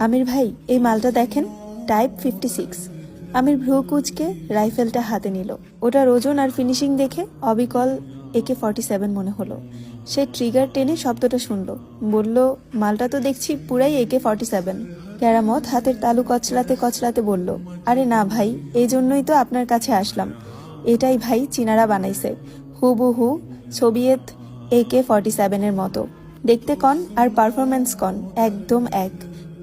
আমির ভাই, এই মালটা দেখেন, টাইপ 56। আমির ভ্রু কুচকে রাইফেলটা হাতে নিল। ওটার ওজন আর ফিনিশিং দেখে অবিকল AK-47 মনে হলো। সে ট্রিগার টেনে শব্দটা শুনল, বলল, মালটা তো দেখছি পুরাই AK-47। কেরামত হাতের তালু কচলাতে কচলাতে বলল, আরে না ভাই, এই জন্যই তো আপনার কাছে আসলাম। এটাই ভাই চীনারা বানাইছে, হুবহু সোভিয়েত AK-47-এর মতো দেখতে কন, আর পারফরম্যান্স কন একদম এক,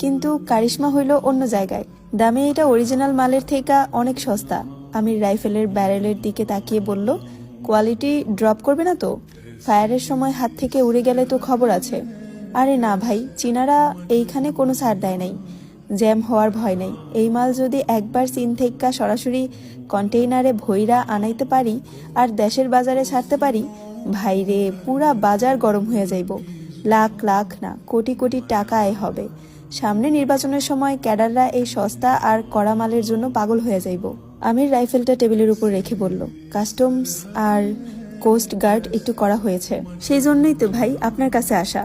কিন্তু কারিশমা হইল অন্য জায়গায়। দামে এটা অরিজিনাল মালের থেকে অনেক সস্তা। আমির রাইফেলের ব্যারেলের দিকে তাকিয়ে বলল, কোয়ালিটি ড্রপ করবে না তো? ফায়ারের সময় হাত থেকে উড়ে গেলে তো খবর আছে। আরে না ভাই, চীনারা এইখানে কোনো ছাড় দেয় নাই, জ্যাম হওয়ার ভয় নেই। এই মাল যদি একবার চীন থেকে সরাসরি কন্টেইনারে ভইরা আনাইতে পারি আর দেশের বাজারে ছাড়তে পারি, ভাইরে পুরা বাজার গরম হয়ে যাইব। লাখ লাখ না, কোটি কোটি টাকা আয় হবে। সামনে নির্বাচনের সময় ক্যাডাররা এই সস্তা আর কড়া মালের জন্য পাগল হয়ে যাইব। আমির রাইফেলটা টেবিলের উপর রেখে বলল, কাস্টমস আর কোস্ট গার্ড একটু করা হয়েছে, সেই জন্যই তো ভাই আপনার কাছে আসা।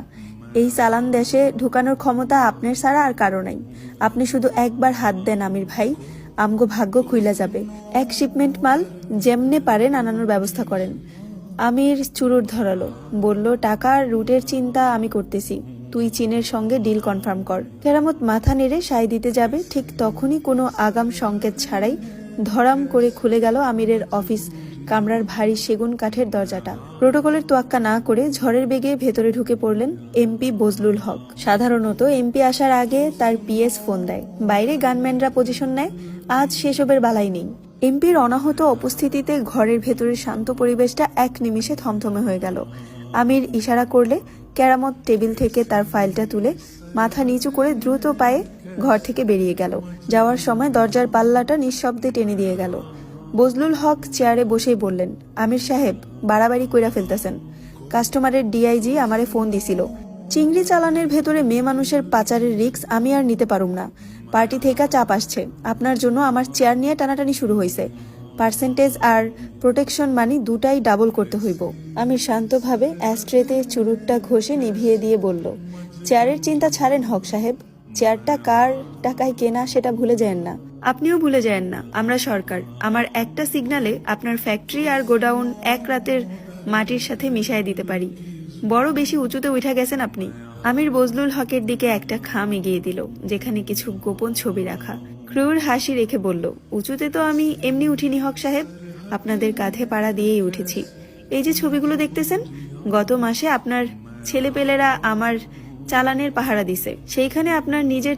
এই চালান দেশে ঢুকানোর ক্ষমতা আপনার ছাড়া আর কারো নাই। আপনি শুধু একবার হাত দেন আমির ভাই, আমগো ভাগ্য খুইলা যাবে। এক শিপমেন্ট মাল যেমনে পারেন আনানোর ব্যবস্থা করেন। আমির চুরুট ধরালো, বলল, টাকার রুটের চিন্তা আমি করতেছি, তুই চীনের সঙ্গে ডিল কনফার্ম কর। কেরামত মাথা নেড়ে সায় দিতে যাবে, ঠিক তখনই কোনো আগাম সংকেত ছাড়াই ধরাম করে খুলে গেল আমিরের অফিস কামরার ভারী সেগুন কাঠের দরজাটা। প্রোটোকলের তোয়াক্কা না করে ঝড়ের বেগে ভেতরে ঢুকে পড়লেন এমপি বজলুল হক। সাধারণত এমপি আসার আগে তার পিএস ফোন দেয়, বাইরে গানম্যানরা পজিশন নেয়। আজ সেসবের বালাই নেই। এমপির অনাহত উপস্থিতিতে ঘরের ভেতরের শান্ত পরিবেশটা এক নিমিষে থমথমে হয়ে গেল। আমির ইশারা করলে কেরামত টেবিল থেকে তার ফাইলটা তুলে মাথা নিচু করে দ্রুত পায়ে ঘর থেকে বেরিয়ে গেল। যাওয়ার সময় দরজার পাল্লাটা নিঃশব্দে টেনে দিয়ে গেল। বজলুল হক চেয়ারে বসেই বললেন, আমির সাহেব, বাড়াবাড়ি কইরা ফেলতেছেন। কাস্টমারের ডিআইজি আমারে ফোন দিছিল, চিংড়ি চালানের ভেতরে মেয়ে মানুষের পাচারের রিস্ক আমি আর নিতে পারুম না। পার্টি থেকে চাপ আসছে, আপনার জন্য আমার চেয়ার নিয়ে টানাটানি শুরু হয়েছে। পার্সেন্টেজ আর প্রোটেকশন মানি দুটাই ডাবল করতে হইব। আমির শান্তভাবে অ্যাস্ট্রেতে চুরুটটা ঘষে নিভিয়ে দিয়ে বলল, চেয়ারের চিন্তা ছাড়েন হক সাহেব, চেয়ারটা কার টাকায় কেনা সেটা ভুলে যায়েন না। আপনিও ভুলে যায়েন না, আমরা সরকার। আমার একটা সিগনালে আপনার ফ্যাক্টরি আর গোডাউন এক রাতের মাটির সাথে মিশাই দিতে পারি। বড় বেশি উঁচুতে উঠে গেছেন আপনি। আমির বজলুল হকের দিকে একটা খাম এগিয়ে দিল, যেখানে কিছু গোপন ছবি রাখা। ক্রুর হাসি রেখে বলল, উঁচুতে তো আমি এমনি উঠিনি হক সাহেব, আপনাদের কাঁধে পাড়া দিয়েই উঠেছি। এই যে ছবিগুলো দেখতেছেন, গত মাসে আপনার ছেলেপেলেরা আমার চালানের পাহারা দিছে, সেইখানে আপনার নিজের